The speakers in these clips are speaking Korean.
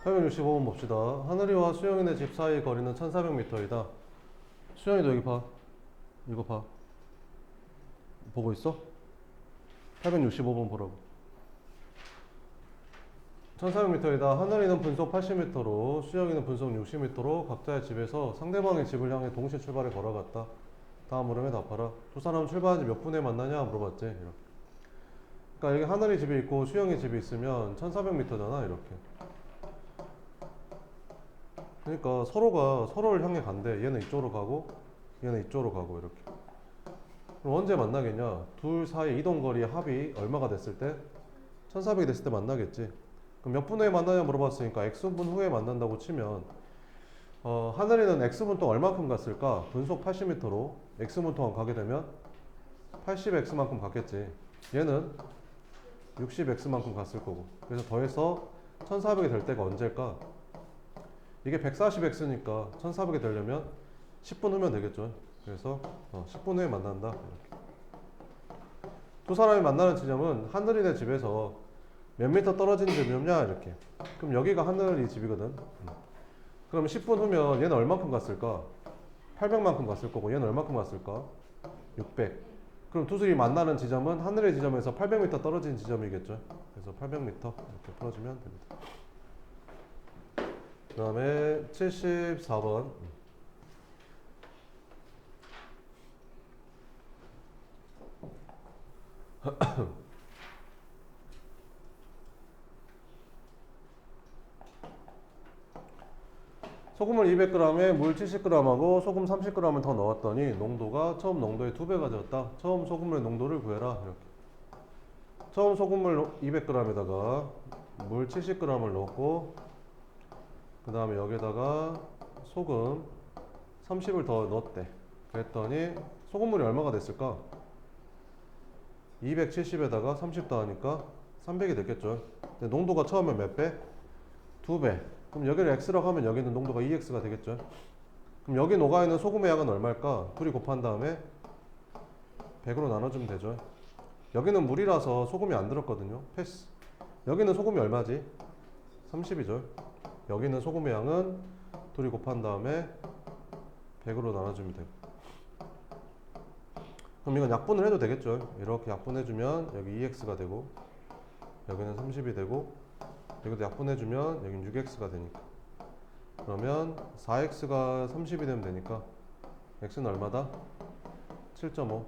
865번 봅시다. 하늘이와 수영이네 집 사이 거리는 1400m이다. 수영이도 여기 봐. 이거 봐. 보고 있어? 865번 보라고. 1400m이다. 하늘이는 분속 80m로 수영이는 분속 60m로 각자의 집에서 상대방의 집을 향해 동시에 출발해 걸어갔다. 다음 물음에 답하라. 두 사람은 출발한 지 몇 분에 만나냐 물어봤지. 이렇게. 그러니까 여기 하늘이 집이 있고 수영이 집이 있으면 1400m잖아. 이렇게. 그러니까 서로가 서로를 향해 간대. 얘는 이쪽으로 가고 얘는 이쪽으로 가고 이렇게. 그럼 언제 만나겠냐? 둘 사이 이동거리의 합이 얼마가 됐을 때? 1400이 됐을 때 만나겠지. 그럼 몇 분 후에 만나냐 물어봤으니까 X분 후에 만난다고 치면 하늘이는 X분 동안 얼마큼 갔을까? 분속 80m로 X분 동안 가게 되면 80X만큼 갔겠지. 얘는 60X만큼 갔을 거고. 그래서 더해서 1400이 될 때가 언제일까? 이게 140X니까 1400이 되려면 10분 후면 되겠죠. 그래서 10분 후에 만난다. 이렇게. 두 사람이 만나는 지점은 하늘이네 집에서 몇 미터 떨어진 지점이냐 이렇게. 그럼 여기가 하늘이 집이거든. 그럼 10분 후면 얘는 얼만큼 갔을까? 800만큼 갔을 거고 얘는 얼만큼 갔을까? 600. 그럼 두 사람이 만나는 지점은 하늘의 지점에서 800m 떨어진 지점이겠죠. 그래서 800m 이렇게 풀어주면 됩니다. 그 다음에 74번. 소금을 200g에 물 70g하고 소금 30g을 더 넣었더니 농도가 처음 농도의 2배가 되었다. 처음 소금물의 농도를 구해라. 이렇게. 처음 소금물 200g에다가 물 70g을 넣었고 그 다음에 여기다가 소금 30을 더 넣었대. 그랬더니 소금물이 얼마가 됐을까? 270에다가 30 더하니까 300이 됐겠죠. 근데 농도가 처음에 몇 배? 2배. 그럼 여기를 x라고 하면 여기는 농도가 2x가 되겠죠. 그럼 여기 녹아있는 소금의 양은 얼마일까? 둘이 곱한 다음에 100으로 나눠주면 되죠. 여기는 물이라서 소금이 안 들었거든요. 패스. 여기는 소금이 얼마지? 30이죠. 여기는 소금의 양은 둘이 곱한 다음에 100으로 나눠주면 되고. 그럼 이건 약분을 해도 되겠죠. 이렇게 약분해주면 여기 2x가 되고 여기는 30이 되고 여기도 약분해주면 여기는 6x가 되니까. 그러면 4x가 30이 되면 되니까 x는 얼마다? 7.5.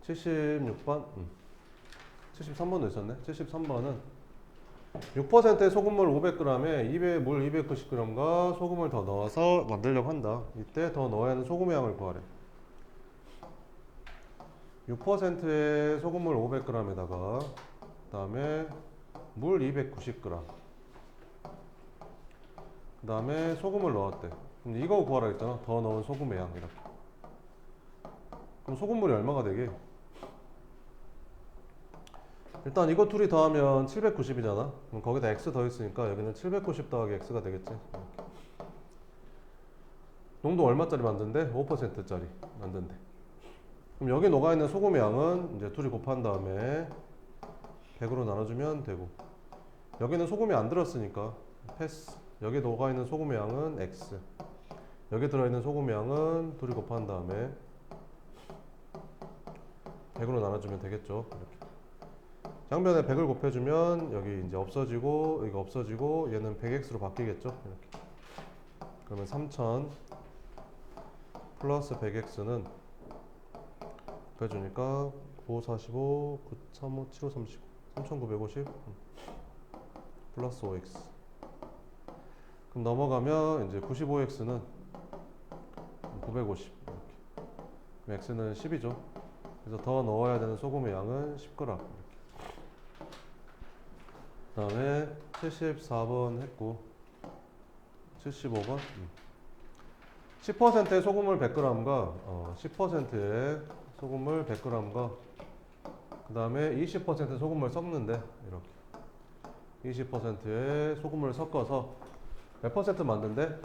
76번? 73번도 있었네. 73번은 6%의 소금물 500g에 물 290g과 소금을 더 넣어서 만들려고 한다. 이때 더 넣어야 하는 소금의 양을 구하래. 6%의 소금물 500g에다가 그 다음에 물 290g 그 다음에 소금을 넣었대. 그럼 이거 구하라 했잖아. 더 넣은 소금의 양 이렇게. 그럼 소금물이 얼마가 되게? 일단 이거 둘이 더하면 790이잖아. 그럼 거기다 x 더했으니까 여기는 790 더하기 x가 되겠지. 이렇게. 농도 얼마짜리 만든대? 5%짜리 만든대. 그럼 여기 녹아있는 소금의 양은 이제 둘이 곱한 다음에 100으로 나눠주면 되고 여기는 소금이 안 들었으니까 패스. 여기 녹아있는 소금의 양은 x 여기 들어있는 소금의 양은 둘이 곱한 다음에 100으로 나눠주면 되겠죠. 이렇게. 양변에 100을 곱해주면 여기 이제 없어지고 이거 없어지고 얘는 100x로 바뀌겠죠. 이렇게. 그러면 3000 플러스 100x는 곱해주니까 5, 45, 9, 3, 5, 7, 5, 35 3950 플러스 5x. 그럼 넘어가면 이제 95x는 950 이렇게. 그럼 x는 10이죠. 그래서 더 넣어야 되는 소금의 양은 10g 이렇게. 그 다음에 74번 했고 75번 10%의 소금물 100g과 10%의 소금물 100g과 그 다음에 20% 소금물 섞는데 이렇게 20%의 소금물을 섞어서 몇 퍼센트 만든대?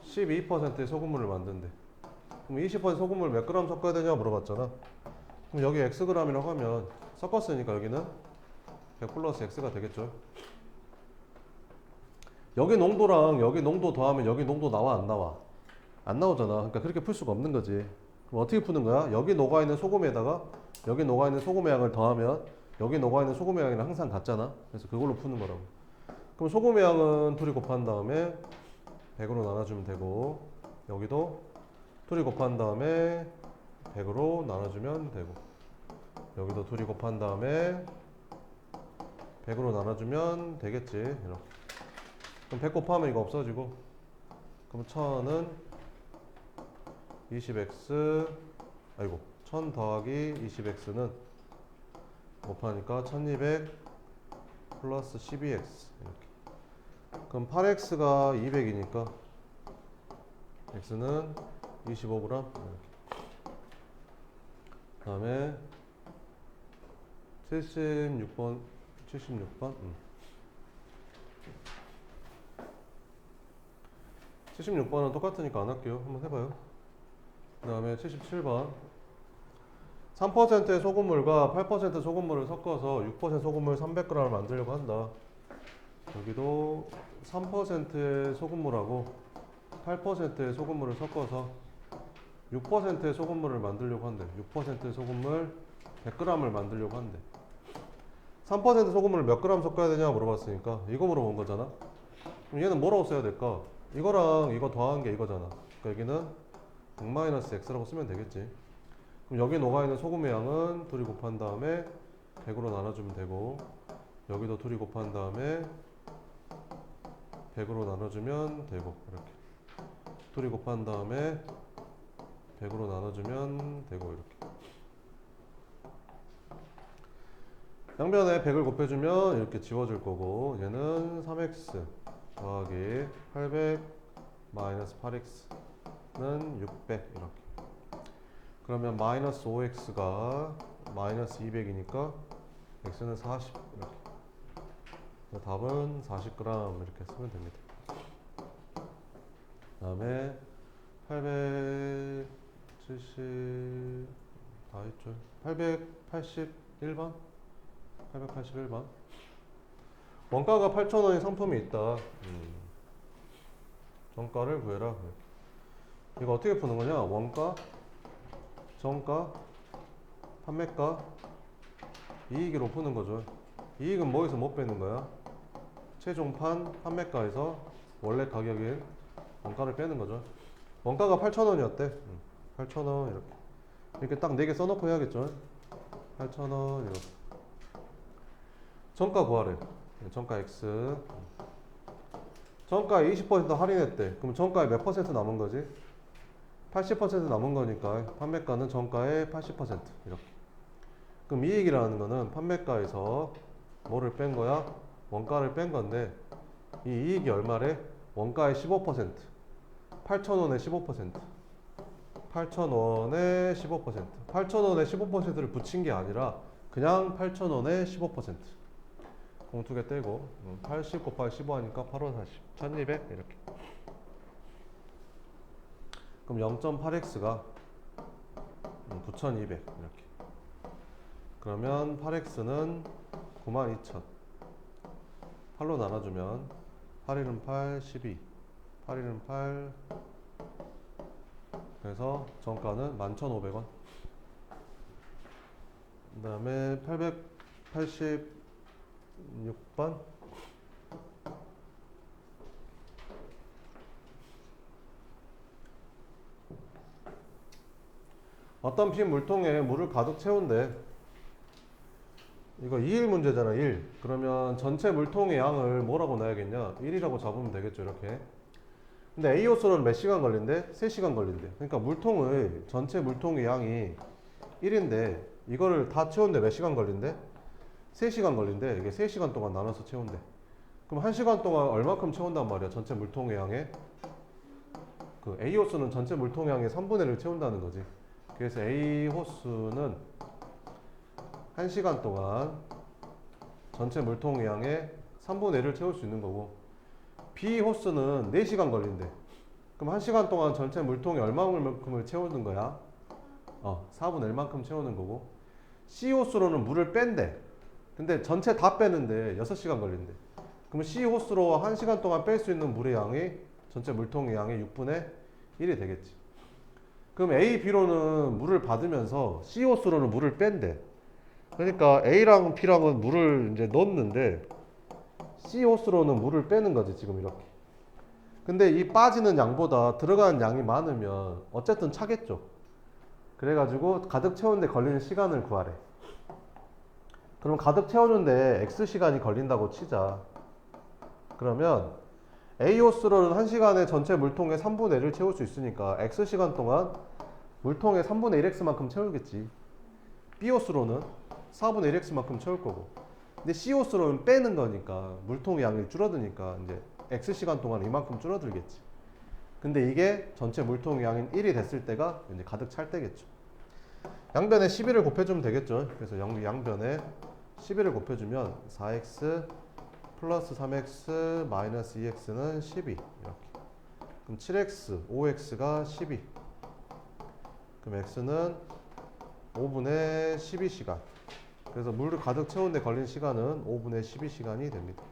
12%의 소금물을 만든대. 그럼 20% 소금물 몇 그램 섞어야 되냐 물어봤잖아. 그럼 여기 xg이라고 하면 섞었으니까 여기는 100 플러스 x가 되겠죠. 여기 농도랑 여기 농도 더하면 여기 농도 나와 안 나와? 안 나오잖아. 그러니까 그렇게 풀 수가 없는 거지. 그럼 어떻게 푸는 거야? 여기 녹아있는 소금에다가 여기 녹아있는 소금의 양을 더하면 여기 녹아있는 소금의 양이랑 항상 같잖아. 그래서 그걸로 푸는 거라고. 그럼 소금의 양은 둘이 곱한 다음에 100으로 나눠주면 되고, 여기도 둘이 곱한 다음에 100으로 나눠주면 되고, 여기도 둘이 곱한 다음에 100으로 나눠주면 되겠지. 이렇게. 그럼 100 곱하면 이거 없어지고, 그럼 1000은 20x, 아이고 1000 더하기 20x는 곱하니까 1200 플러스 12x 이렇게. 그럼 8x가 200이니까 x는 25g 이렇게. 그 다음에 76번 76번은 똑같으니까 안 할게요. 한번 해봐요. 그 다음에 77번 3%의 소금물과 8% 소금물을 섞어서 6% 소금물 300g을 만들려고 한다. 여기도 3%의 소금물하고 8%의 소금물을 섞어서 6%의 소금물을 만들려고 한대. 6%의 소금물 100g을 만들려고 한대. 3% 소금물을 몇 그램 섞어야 되냐 물어봤으니까 이거 물어본 거잖아. 그럼 얘는 뭐라고 써야 될까? 이거랑 이거 더한 게 이거잖아. 그러니까 여기는 100-x라고 쓰면 되겠지. 그럼 여기 녹아있는 소금의 양은 둘이 곱한 다음에 100으로 나눠주면 되고, 여기도 둘이 곱한 다음에 100으로 나눠주면 되고, 이렇게 둘이 곱한 다음에 100으로 나눠주면 되고, 이렇게 양변에 100을 곱해주면 이렇게 지워줄 거고, 얘는 3x 더하기 800 마이너스 8x는 600 이렇게. 그러면 마이너스 5x가 마이너스 200이니까 x는 40 이렇게. 답은 40g 이렇게 쓰면 됩니다. 그 다음에 870 다 했죠. 881번 881번 원가가 8,000원인 상품이 있다. 정가를 구해라. 이거 어떻게 푸는 거냐? 원가, 정가, 판매가, 이익으로 푸는 거죠. 이익은 뭐에서 못 빼는 거야? 최종판 판매가에서 원래 가격인 원가를 빼는 거죠. 원가가 8,000원이었대. 8,000원 이렇게. 이렇게 딱 4개 써놓고 해야겠죠. 8,000원 이렇게. 정가 구하래. 정가 X. 정가에 20% 할인했대. 그럼 정가에 몇 퍼센트 남은 거지? 80% 남은 거니까 판매가는 정가의 80% 이렇게. 그럼 이익이라는 거는 판매가에서 뭐를 뺀 거야? 원가를 뺀 건데, 이 이익이 얼마래? 원가의 15%. 8,000원의 15%. 8,000원의 15%. 8,000원의 15%를 붙인 게 아니라 그냥 8,000원의 15%. 공투개 떼고 80 곱하기 15 하니까 8원 40 1200 이렇게. 그럼 0.8x가 9200 이렇게. 그러면 8x는 92,000. 8로 나눠주면 8일은 8, 12 8일은 8. 그래서 정가는 11,500원. 그 다음에 886번 어떤 빈 물통에 물을 가득 채운대. 이거 2일 문제잖아. 1. 그러면 전체 물통의 양을 뭐라고 놔야겠냐? 1이라고 잡으면 되겠죠. 이렇게. 근데 A호수는 몇 시간 걸린대? 3시간 걸린대. 그러니까 물통의 전체 물통의 양이 1인데 이거를 다 채운데 몇 시간 걸린대? 3시간 걸린대. 이게 3시간 동안 나눠서 채운대. 그럼 1시간 동안 얼마큼 채운단 말이야? 전체 물통의 양에. 그 A호수는 전체 물통의 양의 3분의 1을 채운다는 거지. 그래서 A호수는 1시간 동안 전체 물통의 양의 3분의 1을 채울 수 있는 거고, B호수는 4시간 걸린대. 그럼 1시간 동안 전체 물통에 얼마만큼을 채우는 거야? 4분의 1만큼 채우는 거고, C 호수로는 물을 뺀대. 근데 전체 다 빼는데 6시간 걸린대. 그러면 C 호수로 1시간 동안 뺄 수 있는 물의 양이 전체 물통의 양의 6분의 1이 되겠지. 그럼 A, B로는 물을 받으면서 C 호수로는 물을 뺀대. 그러니까 A랑 B랑은 물을 이제 넣었는데 C 호수로는 물을 빼는 거지, 지금 이렇게. 근데 이 빠지는 양보다 들어가는 양이 많으면 어쨌든 차겠죠. 그래가지고 가득 채우는데 걸리는 시간을 구하래. 그럼 가득 채우는데 X시간이 걸린다고 치자. 그러면 A 호수로는 1시간에 전체 물통의 3분의 1을 채울 수 있으니까 X시간 동안 물통의 3분의 1X만큼 채우겠지. B 호수로는 4분의 1X만큼 채울 거고. 근데 C 호수로는 빼는 거니까 물통의 양이 줄어드니까 이제 X시간 동안 이만큼 줄어들겠지. 근데 이게 전체 물통의 양인 1이 됐을 때가 이제 가득 찰 때겠죠. 양변에 11을 곱해주면 되겠죠. 그래서 양변에 11을 곱해주면 4x 플러스 3x 마이너스 2x는 12 이렇게. 그럼 7x, 5x가 12. 그럼 x는 5분의 12시간. 그래서 물을 가득 채우는데 걸린 시간은 5분의 12시간이 됩니다.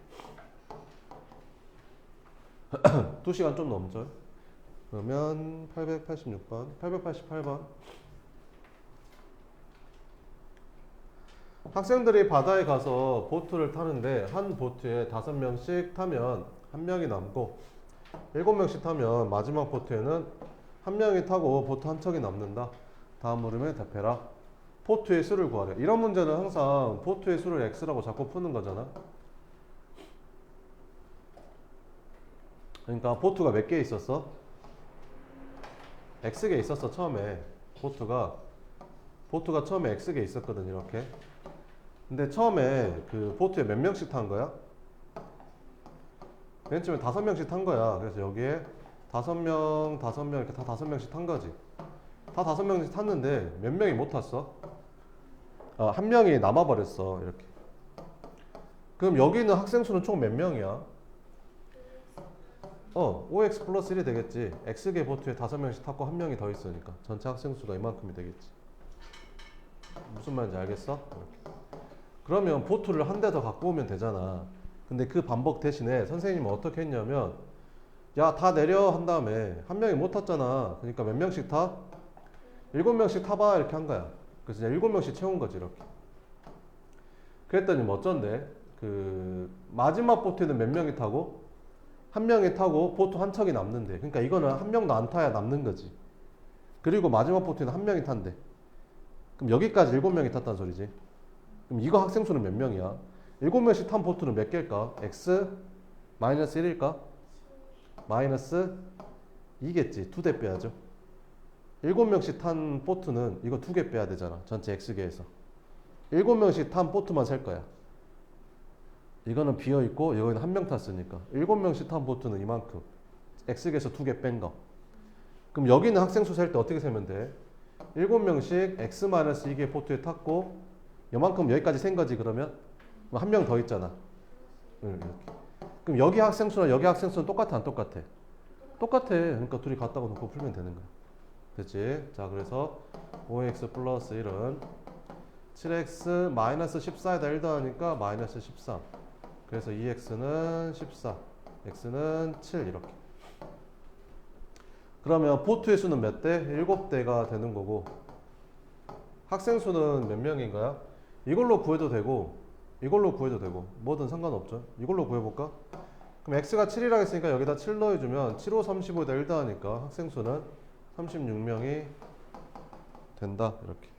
2시간 좀 넘죠. 그러면 886번, 888번. 학생들이 바다에 가서 보트를 타는데 한 보트에 5명씩 타면 1명이 남고 7명씩 타면 마지막 보트에는 1명이 타고 보트 한 척이 남는다. 다음 물음에 답해라. 보트의 수를 구하래. 이런 문제는 항상 보트의 수를 x라고 자꾸 푸는 거잖아. 그러니까 보트가 몇 개 있었어? x개 있었어. 처음에 보트가 처음에 x개 있었거든. 이렇게. 근데 처음에 그 보트에 몇 명씩 탄 거야? 맨 처음에 5명씩 탄 거야. 그래서 여기에 5명 이렇게 다 5명씩 탄 거지. 다 5명씩 탔는데 몇 명이 못 탔어? 한 명이 남아버렸어. 이렇게. 그럼 여기 있는 학생 수는 총 몇 명이야? 5x 플러스 1이 되겠지. x개 보트에 5명씩 탔고 1명이 더 있으니까 전체 학생 수가 이만큼이 되겠지. 무슨 말인지 알겠어? 이렇게. 그러면 보트를 한 대 더 갖고 오면 되잖아. 근데 그 반복 대신에 선생님은 어떻게 했냐면 야, 다 내려 한 다음에 1명이 못 탔잖아. 그러니까 몇 명씩 타? 7명씩 타봐 이렇게 한 거야. 그래서 이제 7명씩 채운 거지 이렇게. 그랬더니 뭐 어쩐데 그 마지막 보트에는 몇 명이 타고 1명이 타고 보트 한 척이 남는데, 그러니까 이거는 1명도 안 타야 남는 거지. 그리고 마지막 보트에는 1명이 탄대. 그럼 여기까지 7명이 탔다는 소리지. 그럼 이거 학생 수는 몇 명이야? 7명씩 탄 보트는 몇 개일까? x 마이너스 1일까? 마이너스 2겠지. 2대 빼야죠. 7명씩 탄 보트는 이거 2개 빼야 되잖아. 전체 x개에서. 7명씩 탄 보트만 셀 거야. 이거는 비어있고 여기는 1명 탔으니까 7명씩 탄 보트는 이만큼. x개에서 2개 뺀 거. 그럼 여기 있는 학생 수 셀 때 어떻게 세면 돼? 7명씩 x-2개 보트에 탔고 요만큼 여기까지 센 거지. 그러면 1명 더 있잖아. 이렇게. 그럼 여기 학생 수랑 여기 학생 수는 똑같아 안 똑같아? 똑같아. 그러니까 둘이 갖다가 놓고 풀면 되는 거야. 됐지? 자, 그래서 5x 플러스 1은 7x 마이너스 14에다 1 더하니까 마이너스 13. 그래서 2x는 14, x는 7 이렇게. 그러면 보트의 수는 몇 대? 7대가 되는 거고 학생 수는 몇 명인가요? 이걸로 구해도 되고 이걸로 구해도 되고 뭐든 상관없죠. 이걸로 구해볼까? 그럼 x가 7이라고 했으니까 여기다 7 넣어주면 7, 5, 35에다 1 더하니까 학생 수는 36명이 된다 이렇게.